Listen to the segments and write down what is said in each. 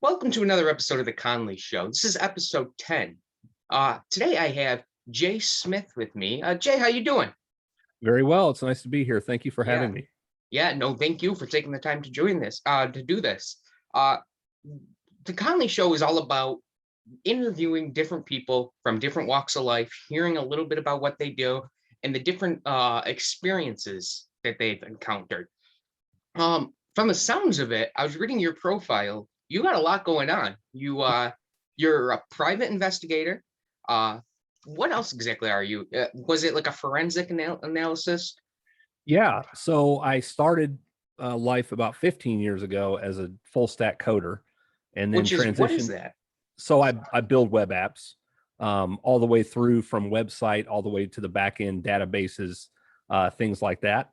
Welcome to another episode of the Conley Show. This is episode 10. Today I have Jay Smith with me. Jay, how you doing? Very well. It's nice to be here. Thank you for Yeah, having me. yeah, no, thank you for taking the time to join this, to do this. Uh, the Conley Show is all about interviewing different people from different walks of life, hearing a little bit about what they do and the different experiences that they've encountered. From the sounds of it, I was reading your profile. You got a lot going on. You're a private investigator. Uh, what else exactly are you? Was it like a forensic analysis? Yeah. So I started life about 15 years ago as a full stack coder and then What is transitioned. that? So I build web apps all the way through from website, all the way to the back end databases, things like that.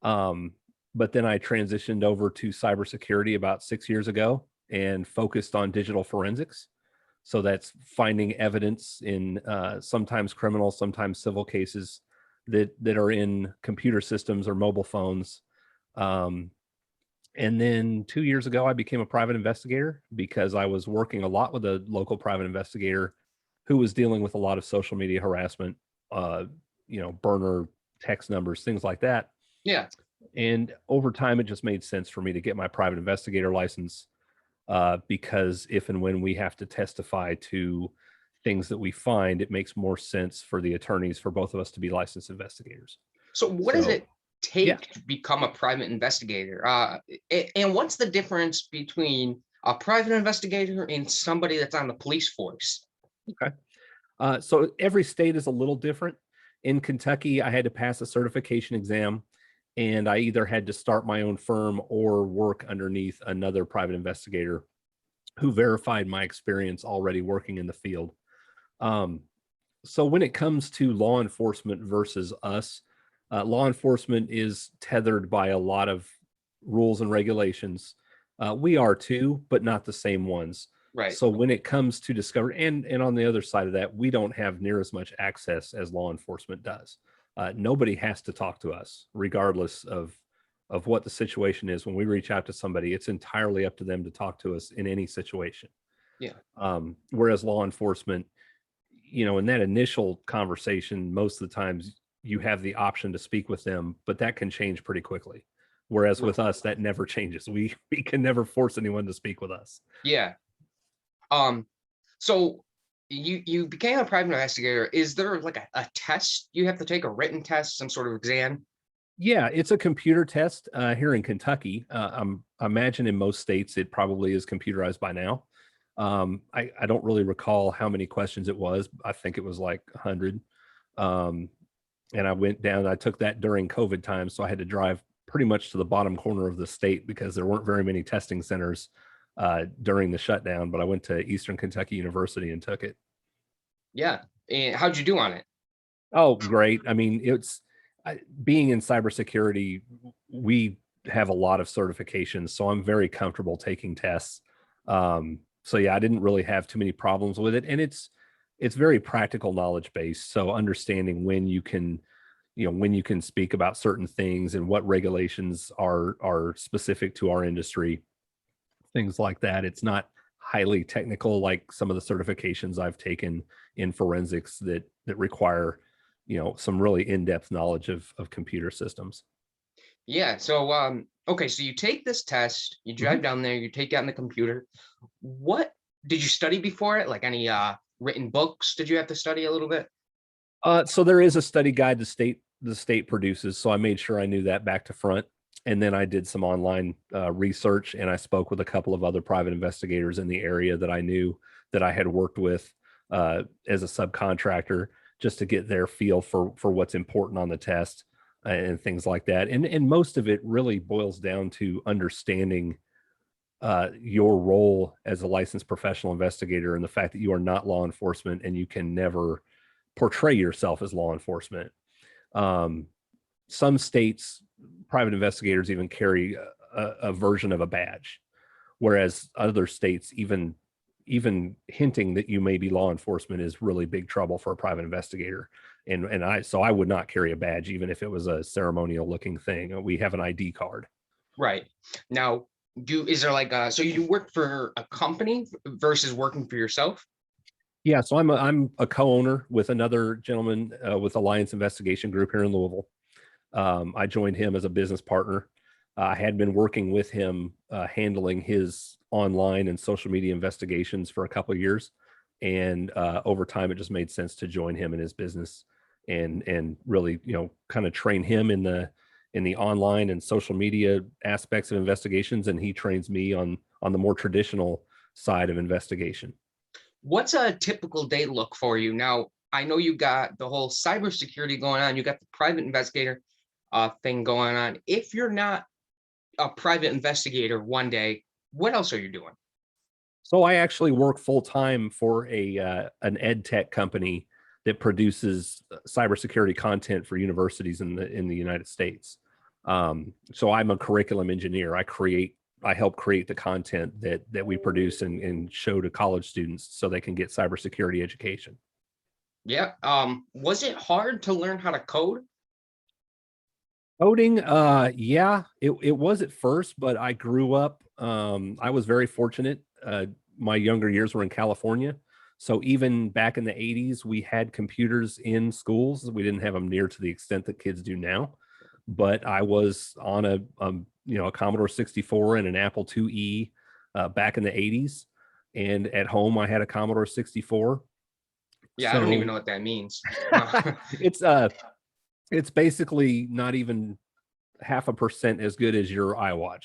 But then I transitioned over to cybersecurity about 6 years ago and focused on digital forensics. So that's finding evidence in sometimes criminal, sometimes civil cases that are in computer systems or mobile phones. Um, and then 2 years ago, I became a private investigator because I was working a lot with a local private investigator who was dealing with a lot of social media harassment, uh, burner text numbers, things like that. Yeah. And over time, it just made sense for me to get my private investigator license because if and when we have to testify to things that we find, it makes more sense for the attorneys for both of us to be licensed investigators. So what does So, it yeah. take to become a private investigator? And what's the difference between a private investigator and somebody that's on the police force? Okay. So every state is a little different. In Kentucky, I had to pass a certification exam, and I either had to start my own firm or work underneath another private investigator who verified my experience already working in the field. Um, so when it comes to law enforcement versus us, law enforcement is tethered by a lot of rules and regulations. We are too, but not the same ones. Right. So when it comes to discovery, and on the other side of that, we don't have near as much access as law enforcement does. Nobody has to talk to us, regardless of what the situation is. When we reach out to somebody, it's entirely up to them to talk to us in any situation. Yeah. Whereas law enforcement, in that initial conversation, most of the times you have the option to speak with them, but that can change pretty quickly. Whereas with us, that never changes. We can never force anyone to speak with us. Yeah. So you became a private investigator. Is there like a test you have to take, a written test, some sort of exam? Yeah, it's a computer test here in Kentucky. I imagine in most states it probably is computerized by now. I don't really recall how many questions it was. I think it was like 100. And I went down, I took that during COVID time. So I had to drive pretty much to the bottom corner of the state because there weren't very many testing centers during the shutdown. But I went to Eastern Kentucky University and took it. Yeah. And how'd you do on it? Oh, great. I mean, being in cybersecurity, we have a lot of certifications. So I'm very comfortable taking tests. So yeah, I didn't really have too many problems with it. And it's very practical knowledge based. So understanding when you can speak about certain things and what regulations are specific to our industry, things like that. It's not highly technical like some of the certifications I've taken in forensics that require, some really in-depth knowledge of computer systems. Yeah. So okay, so you take this test, you drive Mhm. down there, you take it on the computer. What did you study before it? Like any written books? Did you have to study a little bit? So there is a study guide the state produces. So I made sure I knew that back to front. And then I did some online research and I spoke with a couple of other private investigators in the area that I knew that I had worked with as a subcontractor just to get their feel for what's important on the test and things like that. And most of it really boils down to understanding your role as a licensed professional investigator and the fact that you are not law enforcement and you can never portray yourself as law enforcement. Um, some states, private investigators even carry a version of a badge, whereas other states, even hinting that you may be law enforcement is really big trouble for a private investigator. So I would not carry a badge, even if it was a ceremonial looking thing. We have an ID card. Right. Now, Is there like so you work for a company versus working for yourself? Yeah, so I'm a co-owner with another gentleman with Alliance Investigation Group here in Louisville. I joined him as a business partner. I had been working with him handling his online and social media investigations for a couple of years, and over time, it just made sense to join him in his business and really, kind of train him in the online and social media aspects of investigations, and he trains me on the more traditional side of investigation. What's a typical day look for you? Now, I know you got the whole cybersecurity going on, you got the private investigator thing going on. If you're not a private investigator one day, what else are you doing? So I actually work full time for a an ed tech company that produces cybersecurity content for universities in the United States. So I'm a curriculum engineer. I help create the content that we produce and show to college students so they can get cybersecurity education. Yeah. Was it hard to learn how to code? Coding, yeah, it was at first, but I grew up. I was very fortunate. My younger years were in California, so even back in the 80s, we had computers in schools. We didn't have them near to the extent that kids do now, but I was on a Commodore 64 and an Apple IIe back in the 80s, and at home I had a Commodore 64. Yeah, I don't even So know what that means. it's it's basically not even half a percent as good as your iWatch.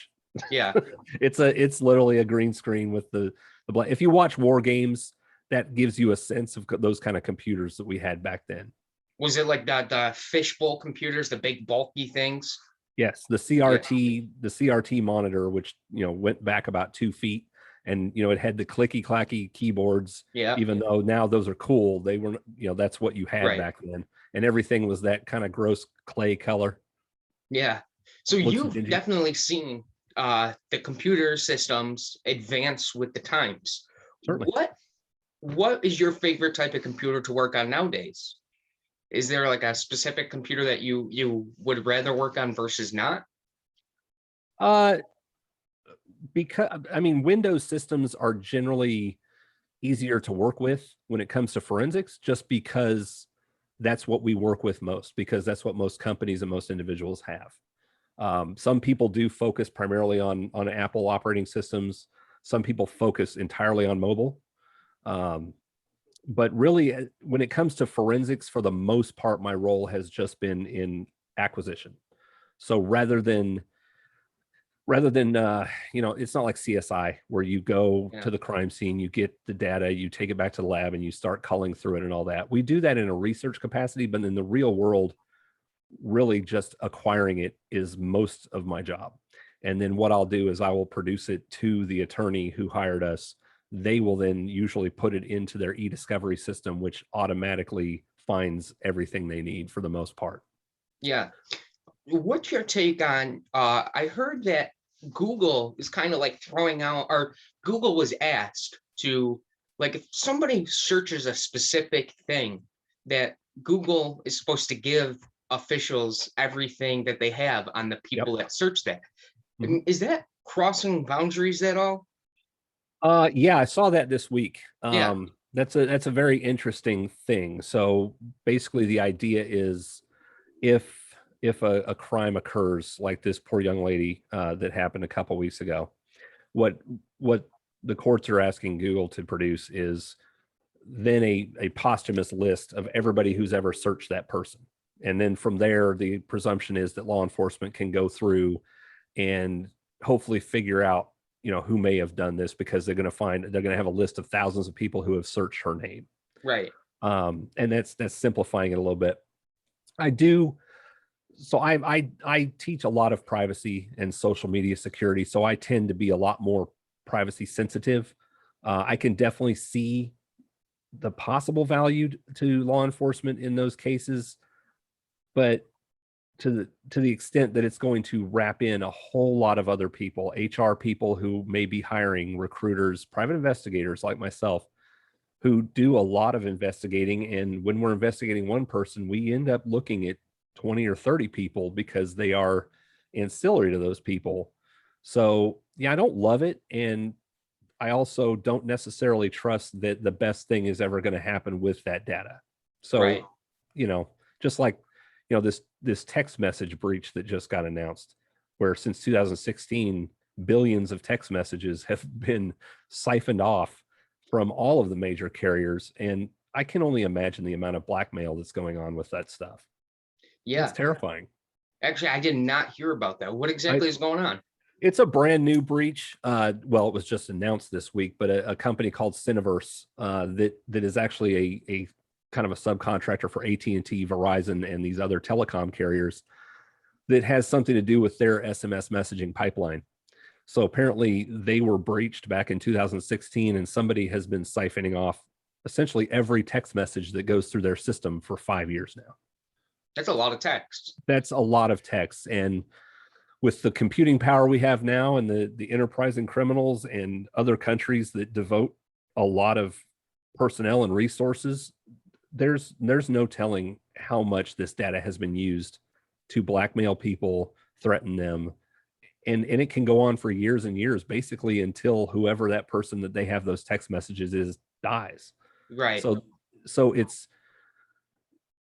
Yeah. It's literally a green screen with the black. If you watch war games, that gives you a sense of those kind of computers that we had back then. Was it like the fishbowl computers, the big bulky things? Yes, Yeah. The CRT monitor, which went back about 2 feet, and it had the clicky clacky keyboards. Yeah. Even though now those are cool, they were that's what you had Right. back then, and everything was that kind of gross clay color. Yeah. So Looks you've dingy. definitely seen the computer systems advance with the times. Certainly. What is your favorite type of computer to work on nowadays? Is there like a specific computer that you would rather work on versus not? Uh, because I mean, Windows systems are generally easier to work with when it comes to forensics, just because that's what we work with most, because that's what most companies and most individuals have. Some people do focus primarily on Apple operating systems. Some people focus entirely on mobile. Um, but really, when it comes to forensics, for the most part, my role has just been in acquisition. So rather than it's not like CSI where you go Yeah. to the crime scene, you get the data, you take it back to the lab, and you start culling through it and all that. We do that in a research capacity, but in the real world, really just acquiring it is most of my job. And then what I'll do is I will produce it to the attorney who hired us. They will then usually put it into their e-discovery system, which automatically finds everything they need for the most part. Yeah. What's your take on I heard that Google is kind of like throwing out, or Google was asked to, like, if somebody searches a specific thing, that Google is supposed to give officials everything that they have on the Yep. people that search that. Mhm. Is that crossing boundaries at all? Yeah, I saw that this week. Yeah. That's a very interesting thing. So basically, the idea is if if a crime occurs like this poor young lady that happened a couple weeks ago, what what the courts are asking Google to produce is then a posthumous list of everybody who's ever searched that person. And then from there, the presumption is that law enforcement can go through and hopefully figure out, who may have done this, because they're going to have a list of thousands of people who have searched her name. Right. And that's simplifying it a little bit. I do. So I teach a lot of privacy and social media security. So I tend to be a lot more privacy sensitive. I can definitely see the possible value to law enforcement in those cases, but to the extent that it's going to wrap in a whole lot of other people, HR people who may be hiring, recruiters, private investigators like myself, who do a lot of investigating. And when we're investigating one person, we end up looking at 20 or 30 people because they are ancillary to those people. So, I don't love it. And I also don't necessarily trust that the best thing is ever going to happen with that data. So, Right. Just like, this text message breach that just got announced, where since 2016, billions of text messages have been siphoned off from all of the major carriers. And I can only imagine the amount of blackmail that's going on with that stuff. It's Yeah. terrifying. Actually, I did not hear about that. What I, exactly is going on? It's a brand new breach. Well, it was just announced this week, but a company called Cineverse that is actually a kind of a subcontractor for AT&T, Verizon, and these other telecom carriers that has something to do with their SMS messaging pipeline. So apparently they were breached back in 2016, and somebody has been siphoning off essentially every text message that goes through their system for 5 years now. That's a lot of text. That's a lot of text. And with the computing power we have now and the enterprising criminals and other countries that devote a lot of personnel and resources, there's no telling how much this data has been used to blackmail people, threaten them, and it can go on for years and years, basically until whoever that person that they have those text messages is dies. Right. So it's,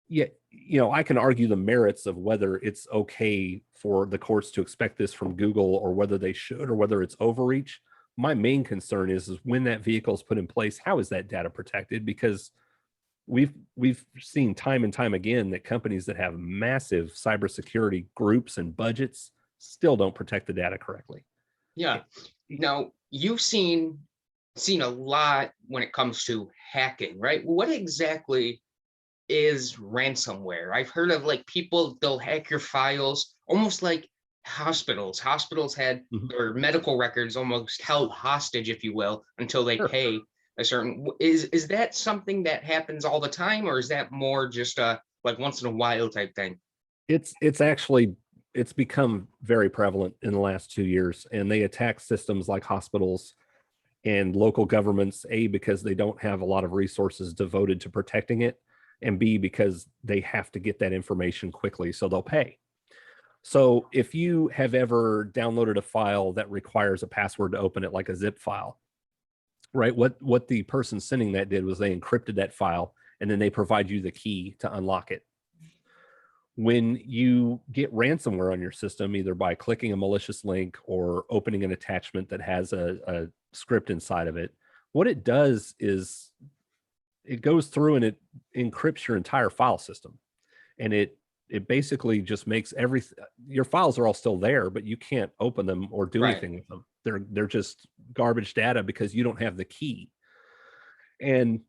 I can argue the merits of whether it's okay for the courts to expect this from Google, or whether they should, or whether it's overreach. My main concern is when that vehicle is put in place, how is that data protected? Because we've seen time and time again that companies that have massive cybersecurity groups and budgets still don't protect the data correctly. Yeah. Now, you've seen a lot when it comes to hacking, right? What exactly is ransomware? I've heard of like people, they'll hack your files almost like hospitals. Hospitals had their medical records almost held hostage, if you will, until they Sure. pay a certain. Is that something that happens all the time, or is that more just a like once in a while type thing? It's actually it's become very prevalent in the last 2 years, and they attack systems like hospitals and local governments, A, because they don't have a lot of resources devoted to protecting it, and B, because they have to get that information quickly, so they'll pay. So if you have ever downloaded a file that requires a password to open it, like a zip file, right? What the person sending that did was they encrypted that file, and then they provide you the key to unlock it. When you get ransomware on your system, either by clicking a malicious link or opening an attachment that has a script inside of it, what it does is it goes through and it encrypts your entire file system. And it basically just makes your files are all still there, but you can't open them or do anything with them. They're just garbage data because you don't have the key. And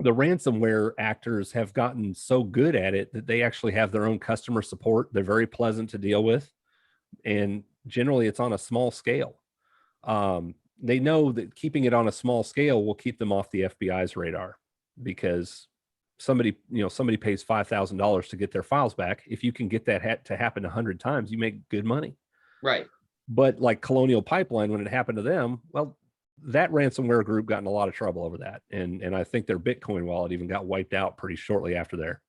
the ransomware actors have gotten so good at it that they actually have their own customer support. They're very pleasant to deal with. And generally it's on a small scale. They know that keeping it on a small scale will keep them off the FBI's radar, because somebody pays $5,000 to get their files back. If you can get that to happen 100 times, you make good money. Right. But like Colonial Pipeline, when it happened to them, well, that ransomware group got in a lot of trouble over that. And I think their Bitcoin wallet even got wiped out pretty shortly after there.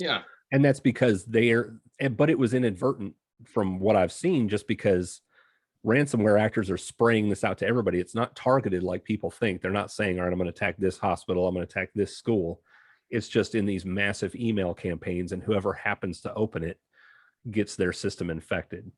Yeah. And that's because but it was inadvertent from what I've seen, just because ransomware actors are spraying this out to everybody. It's not targeted like people think. They're not saying, all right, I'm going to attack this hospital, I'm going to attack this school. It's just in these massive email campaigns, and whoever happens to open it gets their system infected.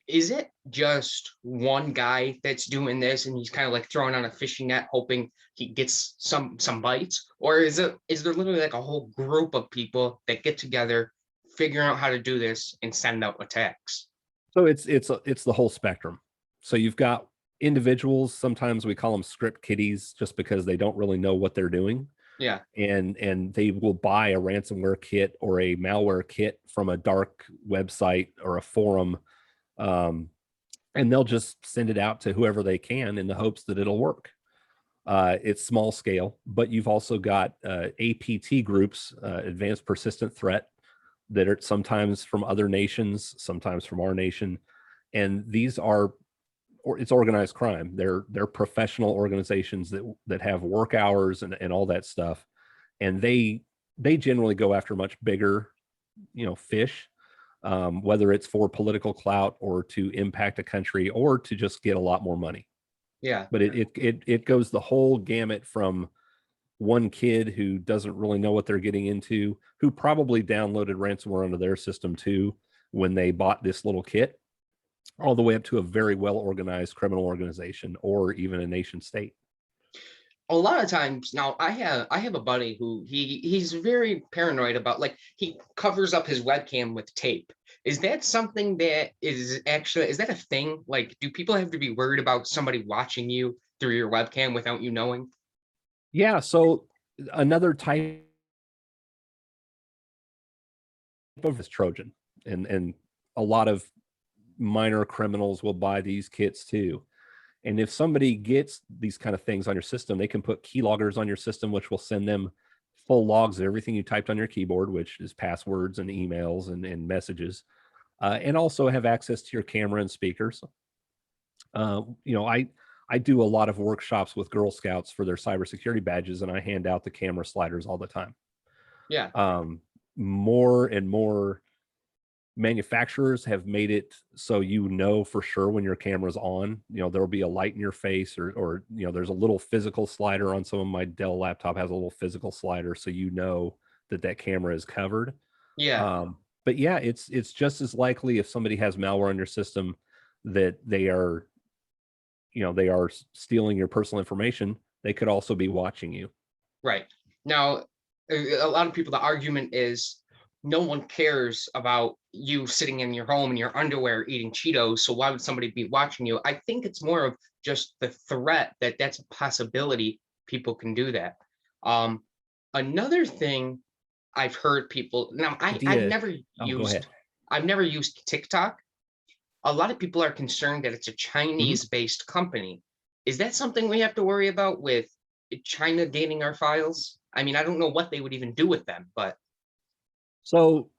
Is it just one guy that's doing this and he's kind of like throwing on a fishing net hoping he gets some bites, or is there literally like a whole group of people that get together, figuring out how to do this and send out attacks? So it's the whole spectrum. So you've got individuals, sometimes we call them script kiddies, just because they don't really know what they're doing. Yeah. And they will buy a ransomware kit or a malware kit from a dark website or a forum. And they'll just send it out to whoever they can in the hopes that it'll work. It's small scale, but you've also got APT groups, advanced persistent threat, that are sometimes from other nations, sometimes from our nation. And these it's organized crime. They're professional organizations that have work hours and all that stuff. And they generally go after much bigger, fish. whether it's for political clout or to impact a country or to just get a lot more money. Yeah. But it goes the whole gamut from one kid who doesn't really know what they're getting into, who probably downloaded ransomware onto their system too when they bought this little kit, all the way up to a very well organized criminal organization or even a nation state. A lot of times now I have a buddy who he's very paranoid about, like, he covers up his webcam with tape. Is that something that is that a thing? Like, do people have to be worried about somebody watching you through your webcam without you knowing? Yeah. So another type of this Trojan, and a lot of minor criminals will buy these kits too. And if somebody gets these kind of things on your system, they can put keyloggers on your system, which will send them full logs of everything you typed on your keyboard, which is passwords and emails and messages, and also have access to your camera and speakers. I do a lot of workshops with Girl Scouts for their cybersecurity badges, and I hand out the camera sliders all the time. Yeah. More and more manufacturers have made it so for sure when your camera's on. There'll be a light in your face, or there's a little physical slider on some of my Dell laptop has a little physical slider, so that camera is covered. Yeah. But yeah, it's just as likely if somebody has malware on your system that they are stealing your personal information. They could also be watching you. Right. Now, a lot of people, the argument is no one cares about you sitting in your home in your underwear eating Cheetos, so why would somebody be watching you? I think it's more of just the threat that that's a possibility people can do that. Another thing I've heard people now, Idea. Go ahead. I've never used TikTok. A lot of people are concerned that it's a Chinese-based company. Is that something we have to worry about with China gaining our files? I mean, I don't know what they would even do with them, but So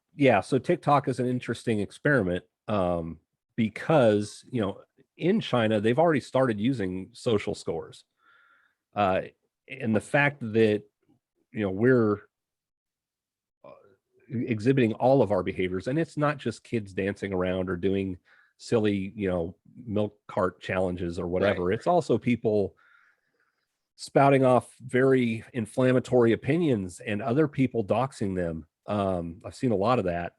TikTok is an interesting experiment, because in China they've already started using social scores, and the fact that we're exhibiting all of our behaviors, and it's not just kids dancing around or doing silly milk cart challenges or whatever. Right. It's also people spouting off very inflammatory opinions and other people doxing them. I've seen a lot of that.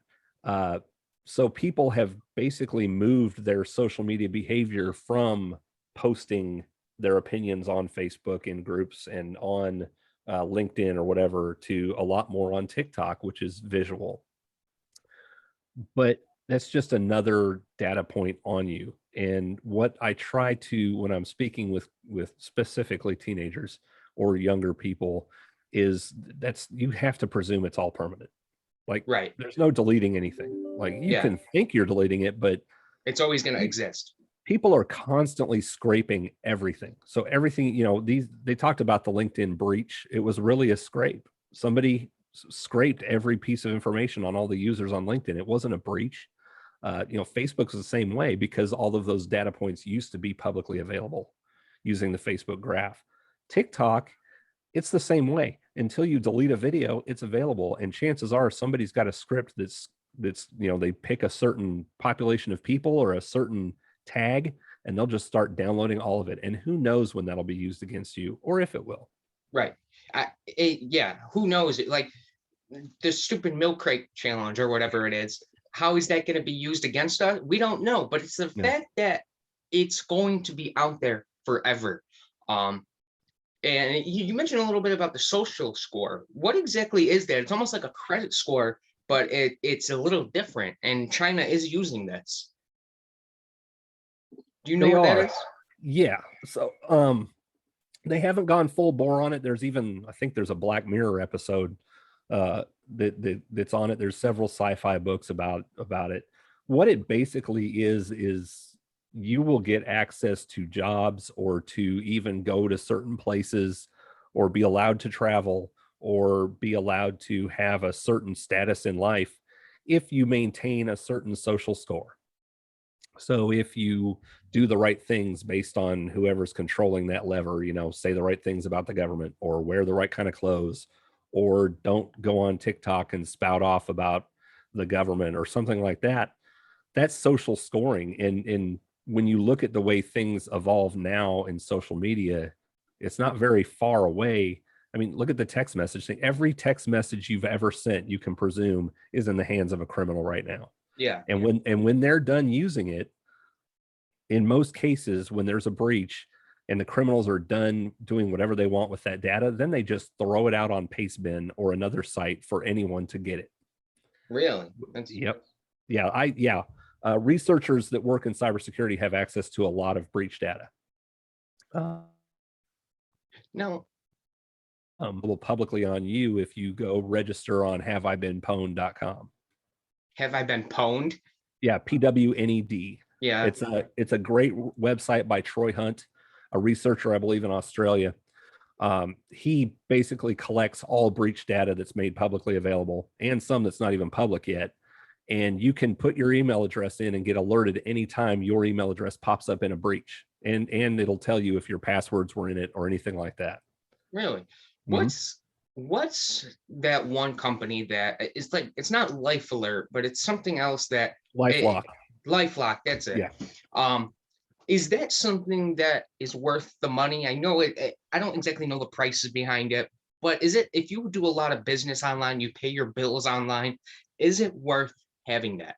So people have basically moved their social media behavior from posting their opinions on Facebook in groups and on LinkedIn or whatever to a lot more on TikTok, which is visual. But that's just another data point on you. And what I try to, when I'm speaking with specifically teenagers or younger people, is you have to presume it's all permanent. Like, Right. there's no deleting anything. Like, you can think you're deleting it, but it's always going to exist. People are constantly scraping everything. So everything, they talked about the LinkedIn breach. It was really a scrape. Somebody scraped every piece of information on all the users on LinkedIn. It wasn't a breach. Facebook's the same way, because all of those data points used to be publicly available using the Facebook graph. TikTok, it's the same way. Until you delete a video, it's available. And chances are somebody's got a script that's they pick a certain population of people or a certain tag, and they'll just start downloading all of it. And who knows when that'll be used against you, or if it will. Right. Who knows? Like the stupid milk crate challenge or whatever it is. How is that going to be used against us? We don't know, but it's the fact that it's going to be out there forever. And you mentioned a little bit about the social score. What exactly is that? It's almost like a credit score, but it's a little different. And China is using this. Do you know what that is? Yeah. So they haven't gone full bore on it. I think there's a Black Mirror episode that's on it. There's several sci-fi books about it. What it basically is you will get access to jobs, or to even go to certain places, or be allowed to travel, or be allowed to have a certain status in life if you maintain a certain social score. So if you do the right things based on whoever's controlling that lever, say the right things about the government, or wear the right kind of clothes, or don't go on TikTok and spout off about the government or something like that, that's social scoring. And when you look at the way things evolve now in social media, it's not very far away. I mean, look at the text message thing. Every text message you've ever sent, you can presume, is in the hands of a criminal right now. Yeah. And when they're done using it, in most cases, when there's a breach and the criminals are done doing whatever they want with that data, then they just throw it out on Pastebin or another site for anyone to get it. Really? Yep. Yeah. Researchers that work in cybersecurity have access to a lot of breach data. No. Will publicly on you if you go register on haveibeenpwned.com. Have I been pwned? Yeah, PWNED. Yeah. It's a great website by Troy Hunt, a researcher, I believe, in Australia. He basically collects all breach data that's made publicly available and some that's not even public yet. And you can put your email address in and get alerted anytime your email address pops up in a breach. And it'll tell you if your passwords were in it or anything like that. Really? What's that one company that it's like, it's not Life Alert, but it's something else that LifeLock. LifeLock, that's it. Yeah. Is that something that is worth the money? I know I don't exactly know the prices behind it, but is it, if you do a lot of business online, you pay your bills online, is it worth having that?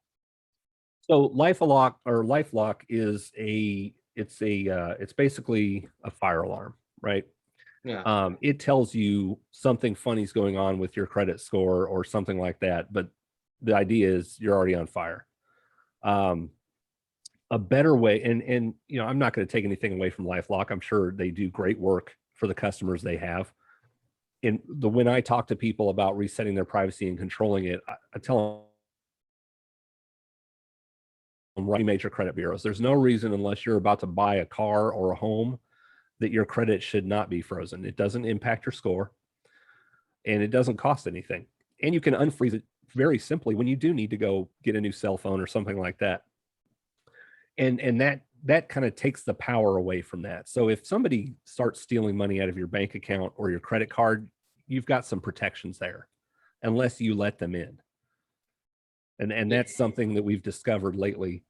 So LifeLock is it's basically a fire alarm, right? Yeah. It tells you something funny's going on with your credit score or something like that, but the idea is you're already on fire. A better way, and I'm not going to take anything away from LifeLock. I'm sure they do great work for the customers they have. When I talk to people about resetting their privacy and controlling it, I tell them, run major credit bureaus. There's no reason, unless you're about to buy a car or a home, that your credit should not be frozen. It doesn't impact your score, and it doesn't cost anything. And you can unfreeze it very simply when you do need to go get a new cell phone or something like that. And that kind of takes the power away from that. So if somebody starts stealing money out of your bank account or your credit card, you've got some protections there, unless you let them in. And that's something that we've discovered lately.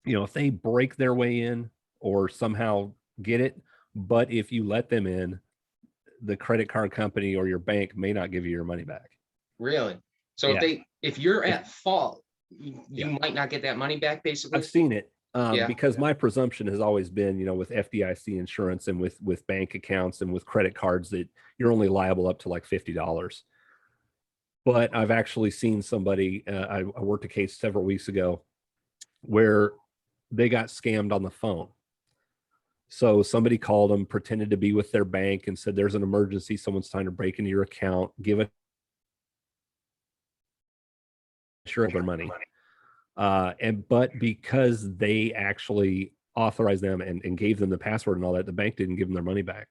If they break their way in or somehow get it, but if you let them in, the credit card company or your bank may not give you your money back. Really? So Yeah. if you're at fault, you might not get that money back, basically. I've seen it. Yeah. Because my presumption has always been, with FDIC insurance and with bank accounts and with credit cards, that you're only liable up to like $50. But I've actually seen somebody, I worked a case several weeks ago where they got scammed on the phone. So somebody called them, pretended to be with their bank and said, there's an emergency, someone's trying to break into your account, give it their money. But because they actually authorized them and gave them the password and all that, the bank didn't give them their money back.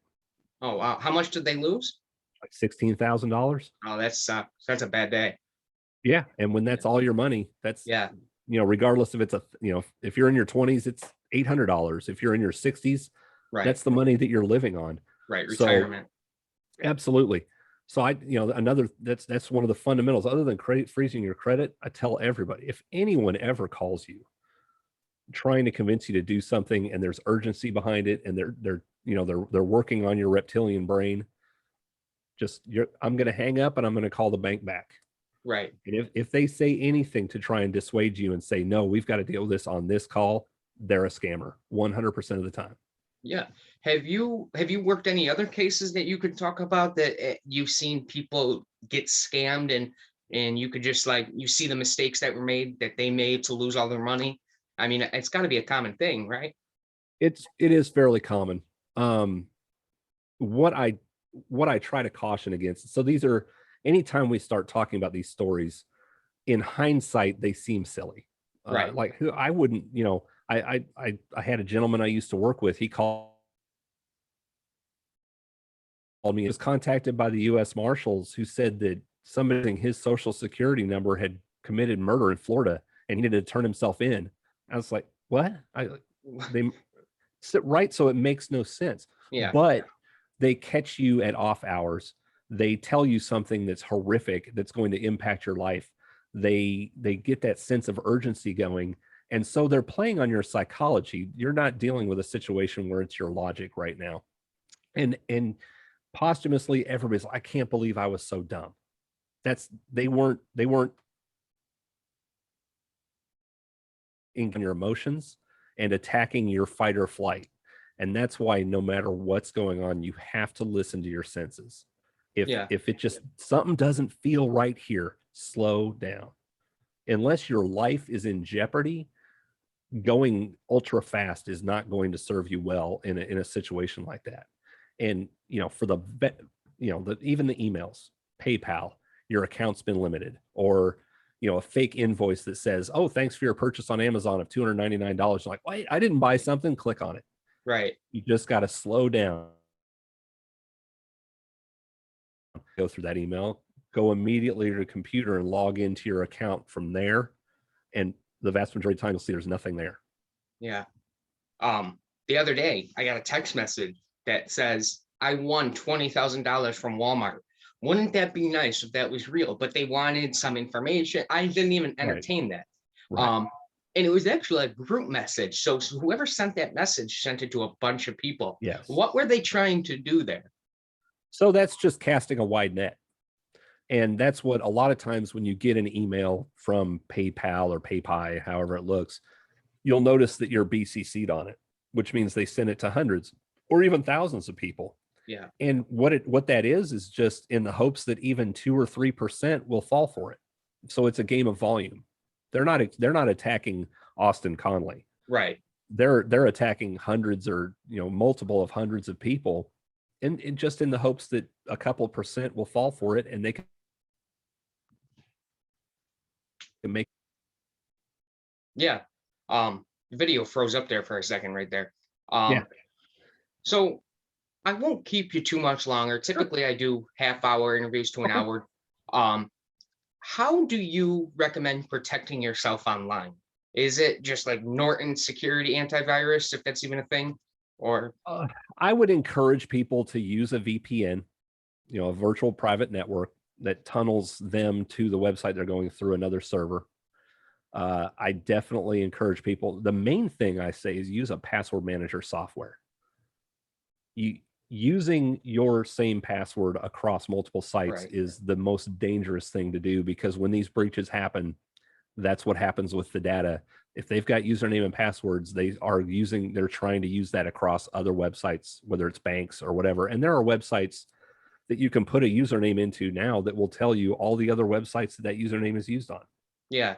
Oh, wow. How much did they lose? Like $16,000. Oh, that's a bad day. Yeah. And when that's all your money, that's, Yeah. regardless if it's if you're in your 20s, it's $800. If you're in your 60s, Right. that's the money that you're living on. Right. Retirement. So, absolutely. So that's one of the fundamentals. Other than freezing your credit, I tell everybody, if anyone ever calls you trying to convince you to do something and there's urgency behind it and they're working on your reptilian brain, I'm going to hang up and I'm going to call the bank back. Right. And if they say anything to try and dissuade you and say, no, we've got to deal with this on this call, they're a scammer 100% of the time. Yeah. Have you worked any other cases that you could talk about that you've seen people get scammed and you could just you see the mistakes that were made that they made to lose all their money? I mean, it's got to be a common thing, right? It is fairly common. What I try to caution against. So these are, anytime we start talking about these stories, in hindsight, they seem silly. Right. Like who I wouldn't, I had a gentleman I used to work with. He called me. He was contacted by the U.S. Marshals, who said that somebody in his social security number had committed murder in Florida, and he needed to turn himself in. I was like, what? They sit right, so it makes no sense. Yeah. But they catch you at off hours. They tell you something that's horrific, that's going to impact your life. they get that sense of urgency going. And so they're playing on your psychology. You're not dealing with a situation where it's your logic right now. And posthumously, everybody's like, I can't believe I was so dumb. They weren't in your emotions and attacking your fight or flight. And that's why no matter what's going on, you have to listen to your senses. If it just something doesn't feel right here, slow down. Unless your life is in jeopardy, going ultra fast is not going to serve you well in a situation like that. And for the even the emails, PayPal, your account's been limited, or a fake invoice that says, oh, thanks for your purchase on Amazon of $299. Like, wait, I didn't buy something. Click on it. Right. You just got to slow down. Go through that email, go immediately to your computer and log into your account from there. And the vast majority of the time, you'll see there's nothing there. Yeah. The other day, I got a text message that says, I won $20,000 from Walmart. Wouldn't that be nice if that was real? But they wanted some information. I didn't even entertain that. Right. And it was actually a group message. So whoever sent that message sent it to a bunch of people. Yes. What were they trying to do there? So that's just casting a wide net. And that's what a lot of times when you get an email from PayPal or PayPal, however it looks, you'll notice that you're BCC'd on it, which means they send it to hundreds or even thousands of people. Yeah. And what that is just in the hopes that even 2 or 3% will fall for it. So it's a game of volume. They're not attacking Austin Conley. Right. They're attacking hundreds or multiple of hundreds of people, and just in the hopes that a couple percent will fall for it, and they can make. Yeah. The video froze up there for a second right there. Yeah. So I won't keep you too much longer. Typically, I do half-hour interviews to an hour. How do you recommend protecting yourself online? Is it just like Norton security antivirus, if that's even a thing? Or I would encourage people to use a VPN, a virtual private network that tunnels them to the website they're going through another server. I definitely encourage people. The main thing I say is use a password manager software. Using your same password across multiple sites is the most dangerous thing to do, because when these breaches happen, that's what happens with the data. If they've got username and passwords, they're trying to use that across other websites, whether it's banks or whatever. And there are websites that you can put a username into now that will tell you all the other websites that username is used on. Yeah.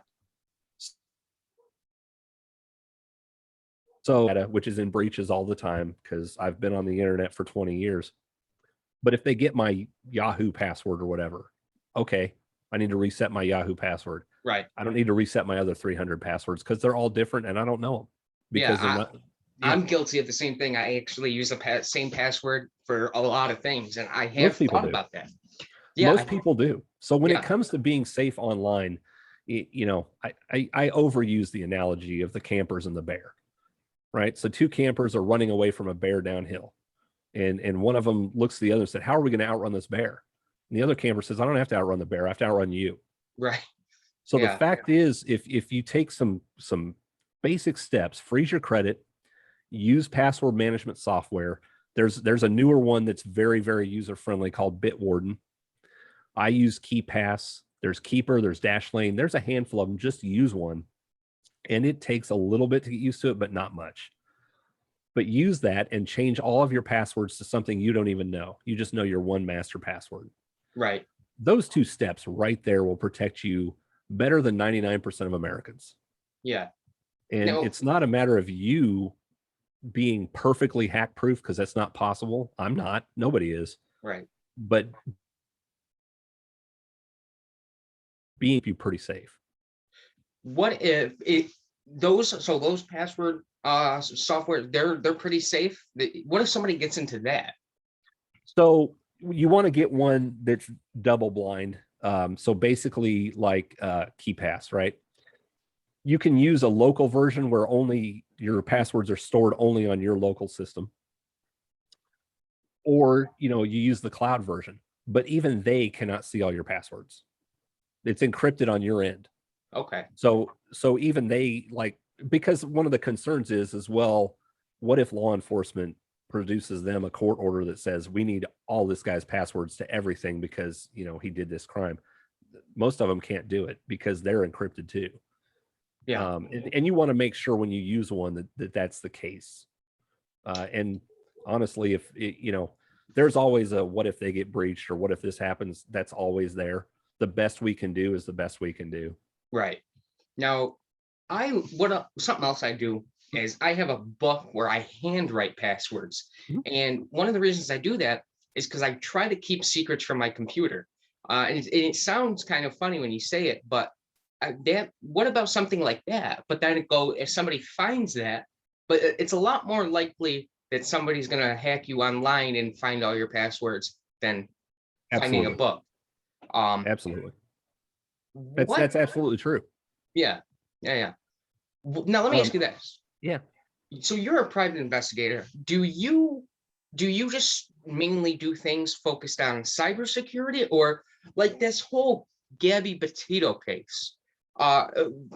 So, which is in breaches all the time, because I've been on the internet for 20 years. But if they get my Yahoo password or whatever, okay, I need to reset my Yahoo password. Right. I don't need to reset my other 300 passwords because they're all different and I don't know them. Because I'm guilty of the same thing. I actually use the same password for a lot of things, and I have thought about that. Yeah, most people do. So when it comes to being safe online, I overuse the analogy of the campers and the bear. Right. So 2 campers are running away from a bear downhill. And one of them looks at the other and said, how are we going to outrun this bear? And the other camper says, I don't have to outrun the bear. I have to outrun you. Right. So the fact is, if you take some basic steps, freeze your credit, use password management software. There's a newer one that's very, very user-friendly called Bitwarden. I use KeePass. There's Keeper, there's Dashlane. There's a handful of them. Just use one. And it takes a little bit to get used to it, but not much. But use that and change all of your passwords to something you don't even know. You just know your one master password. Right. Those 2 steps right there will protect you better than 99% of Americans. Yeah. And it's not a matter of you being perfectly hack proof, because that's not possible. I'm not. Nobody is. Right. But being pretty safe. What if those password software, they're pretty safe? What if somebody gets into that? So you want to get one that's double blind. So basically like KeePass, right? You can use a local version where only your passwords are stored only on your local system. Or, you use the cloud version, but even they cannot see all your passwords. It's encrypted on your end. Okay. So even they like, because one of the concerns is as well, what if law enforcement produces them a court order that says we need all this guy's passwords to everything because, you know, he did this crime? Most of them can't do it because they're encrypted too. Yeah. And you want to make sure when you use one that's the case. And honestly, if it, you know, there's always a what if they get breached or what if this happens, that's always there. The best we can do is the best we can do. Right. Now, something else I do is I have a book where I handwrite passwords. Mhm. And one of the reasons I do that is because I try to keep secrets from my computer. And it sounds kind of funny when you say it, but what about something like that? But then if somebody finds that, but it's a lot more likely that somebody's going to hack you online and find all your passwords than finding a Absolutely. book. Absolutely. What? That's absolutely true. Yeah. Now let me ask you this. Yeah. So you're a private investigator. Do you just mainly do things focused on cybersecurity, or like this whole Gabby Petito case?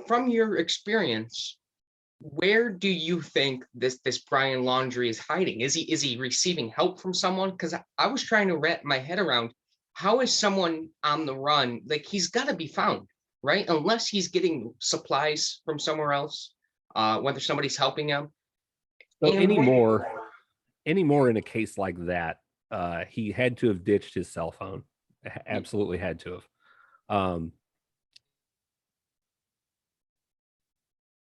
From your experience, where do you think this Brian Laundrie is hiding? Is he receiving help from someone? Because I was trying to wrap my head around, how is someone on the run? Like, he's got to be found, right? Unless he's getting supplies from somewhere else, whether somebody's helping him. So And anymore in a case like that, he had to have ditched his cell phone. Absolutely had to have.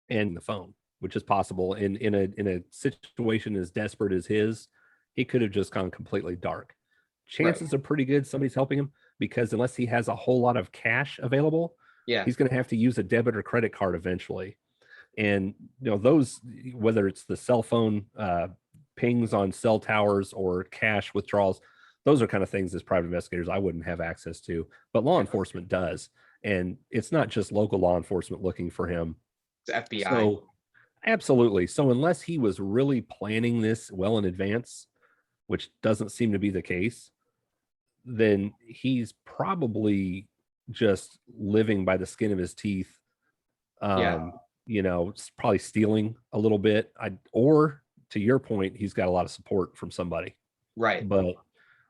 And the phone, which is possible in a situation as desperate as his, he could have just gone completely dark. Chances are pretty good somebody's helping him, because unless he has a whole lot of cash available, yeah, he's going to have to use a debit or credit card eventually. And you know, those, whether it's the cell phone pings on cell towers or cash withdrawals, those are kind of things as private investigators I wouldn't have access to, but law enforcement does. And it's not just local law enforcement looking for him. it's FBI. So absolutely. So unless he was really planning this well in advance, which doesn't seem to be the case, then he's probably just living by the skin of his teeth. You know, probably stealing a little bit. Or to your point, he's got a lot of support from somebody. Right.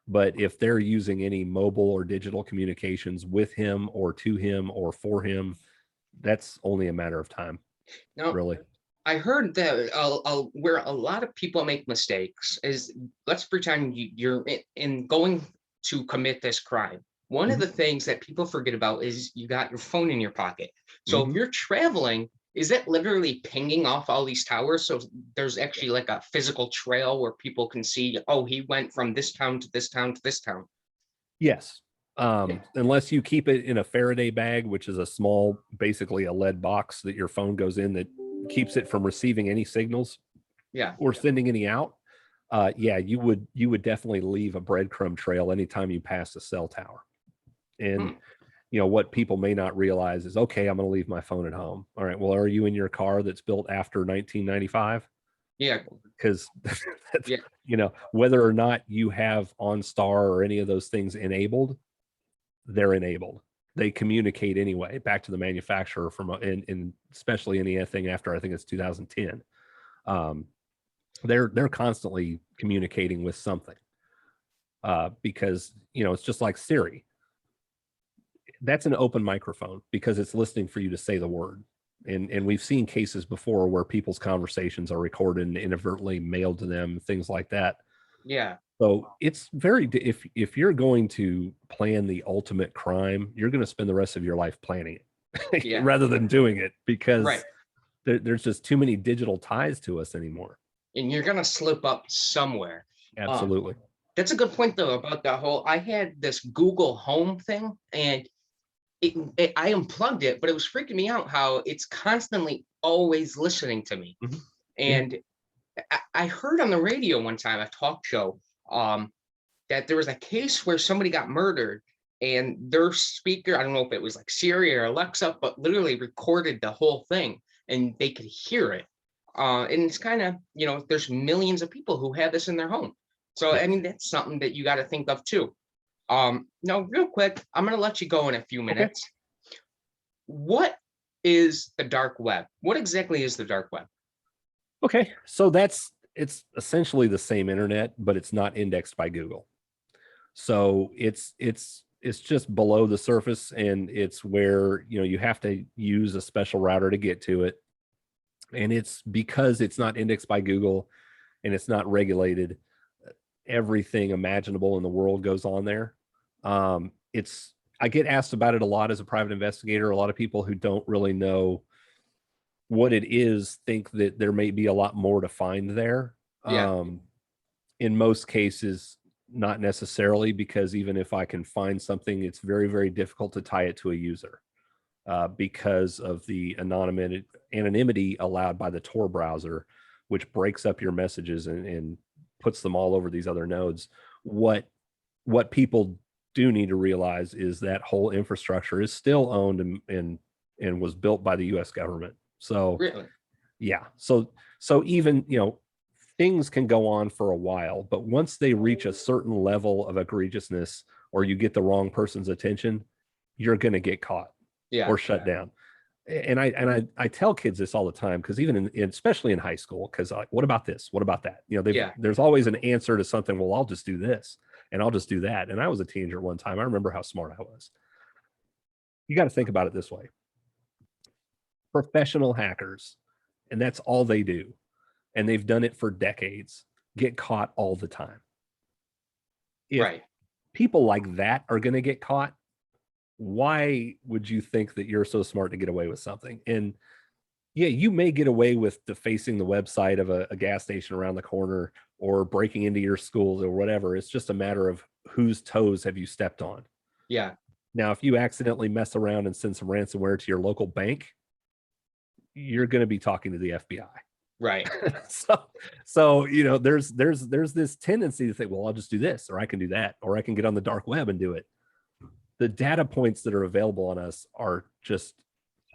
But if they're using any mobile or digital communications with him or to him or for him, that's only a matter of time. Now, really. I heard that where a lot of people make mistakes is, let's pretend you're in going to commit this crime. One of the things that people forget about is you got your phone in your pocket. So if you're traveling, is it literally pinging off all these towers? So there's actually like a physical trail where people can see, oh, he went from this town to this town to this town. Yes. Unless you keep it in a Faraday bag, which is a small, basically a lead box that your phone goes in that keeps it from receiving any signals or sending any out. You would definitely leave a breadcrumb trail anytime you pass a cell tower. And you know, what people may not realize is, okay, I'm going to leave my phone at home. All right, well, are you in your car that's built after 1995? Yeah. Because you know, whether or not you have OnStar or any of those things enabled, they're enabled. They communicate anyway back to the manufacturer from and especially anything after, I think it's 2010. They're constantly communicating with something, because you know, it's just like Siri. That's an open microphone because it's listening for you to say the word. And we've seen cases before where people's conversations are recorded and inadvertently mailed to them, things like that. Yeah. So it's if you're going to plan the ultimate crime, you're going to spend the rest of your life planning it rather than doing it, because there's just too many digital ties to us anymore. And you're going to slip up somewhere. Absolutely. That's a good point though, about that whole, I had this Google Home thing, and I unplugged it, but it was freaking me out how it's constantly always listening to me. And I heard on the radio one time, a talk show, that there was a case where somebody got murdered and their speaker, I don't know if it was like Siri or Alexa, but literally recorded the whole thing and they could hear it. And it's kind of, you know, there's millions of people who have this in their home. So, I mean, that's something that you got to think of too. Now, real quick, I'm going to let you go in a few minutes. what is the dark web? What exactly is the dark web? Okay, so it's essentially the same internet, but it's not indexed by Google. So it's just below the surface, and it's where you have to use a special router to get to it. And it's because it's not indexed by Google and it's not regulated, everything imaginable in the world goes on there. It's I get asked about it a lot as a private investigator. A lot of people who don't really know what it is think that there may be a lot more to find there. Yeah, In most cases, not necessarily, because even if I can find something, it's very, very difficult to tie it to a user because of the anonymity allowed by the Tor browser, which breaks up your messages and puts them all over these other nodes. What people do need to realize is that whole infrastructure is still owned and was built by the U.S. government. So really. yeah, so even things can go on for a while, but once they reach a certain level of egregiousness or you get the wrong person's attention, you're going to get caught Yeah, or shut down. And I tell kids this all the time, because even especially in high school, because like, what about this? What about that? yeah, There's always an answer to something. Well, I'll just do this and I'll just do that. And I was a teenager one time. I remember how smart I was. You got to think about it this way: professional hackers, and that's all they do, and they've done it for decades, get caught all the time. If right. people like that are going to get caught, why would you think that you're so smart to get away with something? And yeah, you may get away with defacing the website of a gas station around the corner or breaking into your schools or whatever. It's just a matter of whose toes have you stepped on. Yeah, Now, if you accidentally mess around and send some ransomware to your local bank, you're going to be talking to the FBI. right. So there's this tendency to think, well, I'll just do this, or I can do that, or I can get on the dark web and do it. The data points that are available on us are just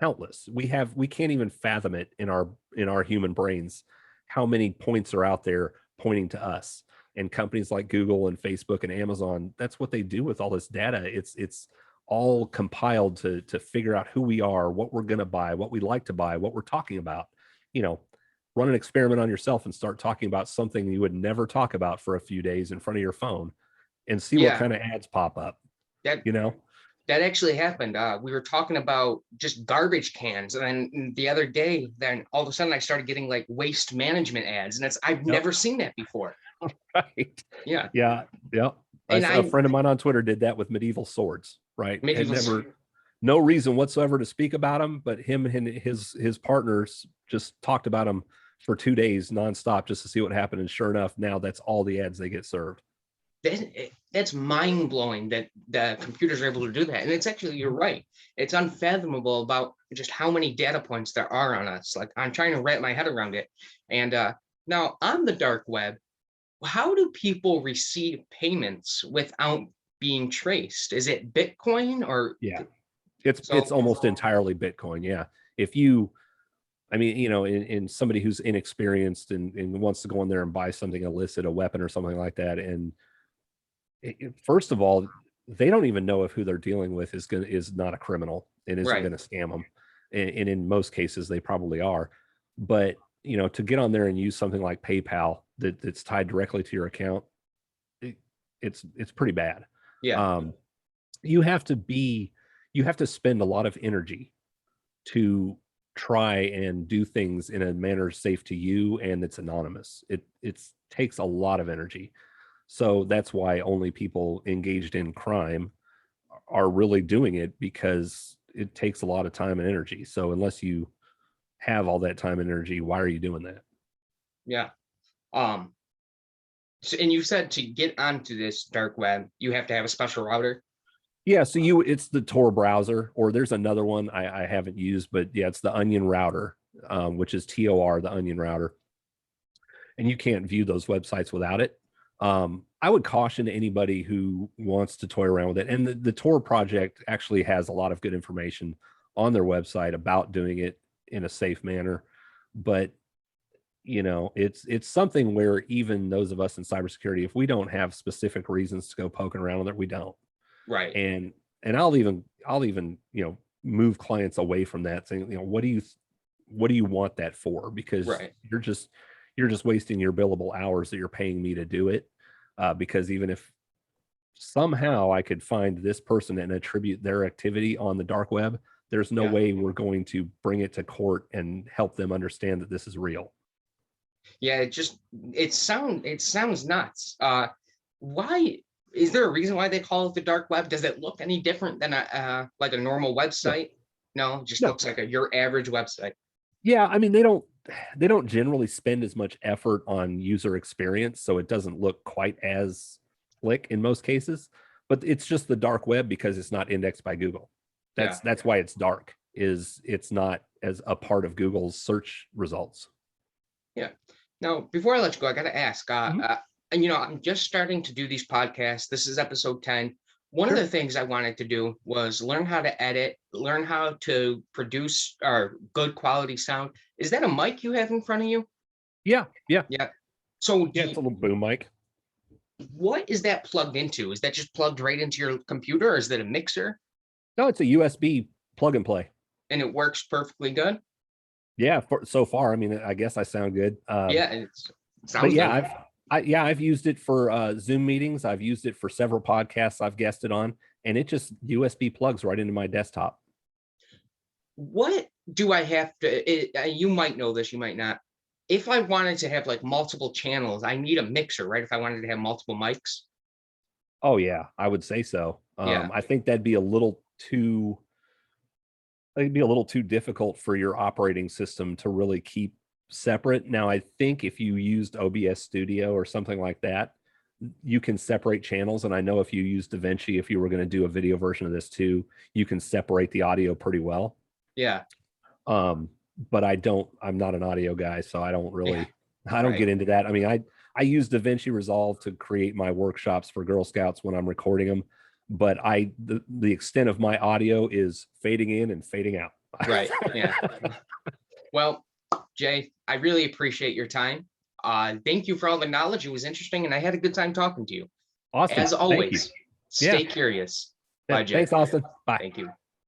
countless. We can't even fathom it in our human brains how many points are out there pointing to us. And companies like Google and Facebook and Amazon, that's what they do with all this data. It's all compiled to figure out who we are, what we're going to buy, what we like to buy, what we're talking about. Run an experiment on yourself and start talking about something you would never talk about for a few days in front of your phone and see what Yeah, kind of ads pop up, that you know? that actually happened. We were talking about just garbage cans, and then the other day, then all of a sudden I started getting like waste management ads, and I've Yep. never seen that before. Right. Yeah, Yeah. Yeah. and A friend of mine on Twitter did that with medieval swords, right? Had medieval. no reason whatsoever to speak about them, but him and his partners just talked about them for 2 days nonstop just to see what happened. And sure enough, now that's all the ads they get served. That's mind blowing that the computers are able to do that. And it's actually, you're right. It's unfathomable about just how many data points there are on us. Like, I'm trying to wrap my head around it. And now on the dark web, how do people receive payments without being traced? Is it Bitcoin or? Yeah. It's So almost entirely Bitcoin. Yeah. In somebody who's inexperienced and wants to go in there and buy something illicit, a weapon or something like that. And first of all, they don't even know if who they're dealing with is not a criminal and isn't right. going to scam them. And in most cases, they probably are. But to get on there and use something like PayPal that's tied directly to your account, it's pretty bad. Yeah. You have to spend a lot of energy to try and do things in a manner safe to you and it's anonymous. It takes a lot of energy. So that's why only people engaged in crime are really doing it, because it takes a lot of time and energy. So unless you have all that time and energy, why are you doing that? Yeah. So, and you said to get onto this dark web, you have to have a special router. Yeah, so it's the Tor browser, or there's another one I haven't used, but yeah, it's the Onion router, which is Tor, the Onion router, and you can't view those websites without it. I would caution anybody who wants to toy around with it. And the Tor project actually has a lot of good information on their website about doing it in a safe manner. But it's something where even those of us in cybersecurity, if we don't have specific reasons to go poking around with it, we don't. Right. And I'll even move clients away from that, saying, what do you want that for? Because Right. you're just wasting your billable hours that you're paying me to do it. Because even if somehow I could find this person and attribute their activity on the dark web, there's no Yeah. way we're going to bring it to court and help them understand that this is real. Yeah, it sounds nuts. Why is there a reason why they call it the dark web? Does it look any different than a like a normal No, website? No, it just no. looks like your average website. Yeah, I mean, they don't generally spend as much effort on user experience, so it doesn't look quite as slick in most cases. But it's just the dark web because it's not indexed by Google. Yeah. That's why it's dark. It's not as a part of Google's search results. Yeah. Now, before I let you go, I got to ask. Mhm. I'm just starting to do these podcasts. This is episode 10. One of Sure. the things I wanted to do was learn how to edit, learn how to produce good quality sound. Is that a mic you have in front of you? Yeah, yeah, Yeah. So yeah. It's a little boom mic. what is that plugged into? Is that just plugged right into your computer, or is that a mixer No, it's a USB plug and play. and it works perfectly good? Yeah, so far, I mean, I guess I sound good. Yeah, it But sounds yeah, good. I've used it for Zoom meetings. I've used it for several podcasts I've guested on, and it just USB plugs right into my desktop. What do I have to? You might know this, you might not. If I wanted to have like multiple channels, I need a mixer, right? If I wanted to have multiple mics. Oh yeah, I would say so. Yeah, I think that'd be a little too difficult for your operating system to really keep separate. Now, I think if you used OBS Studio or something like that, you can separate channels. And I know if you use DaVinci, if you were going to do a video version of this too, you can separate the audio pretty well. yeah, But I'm not an audio guy, so I don't yeah. don't Right. get into that. I mean, I use DaVinci Resolve to create my workshops for Girl Scouts when I'm recording them, but the extent of my audio is fading in and fading out. Right. Yeah. Well, Jay, I really appreciate your time. Thank you for all the knowledge. It was interesting, and I had a good time talking to you. Awesome. As Thank you. always, Yeah. stay curious. Bye, Jay. Thanks, Austin. Bye. Thank you.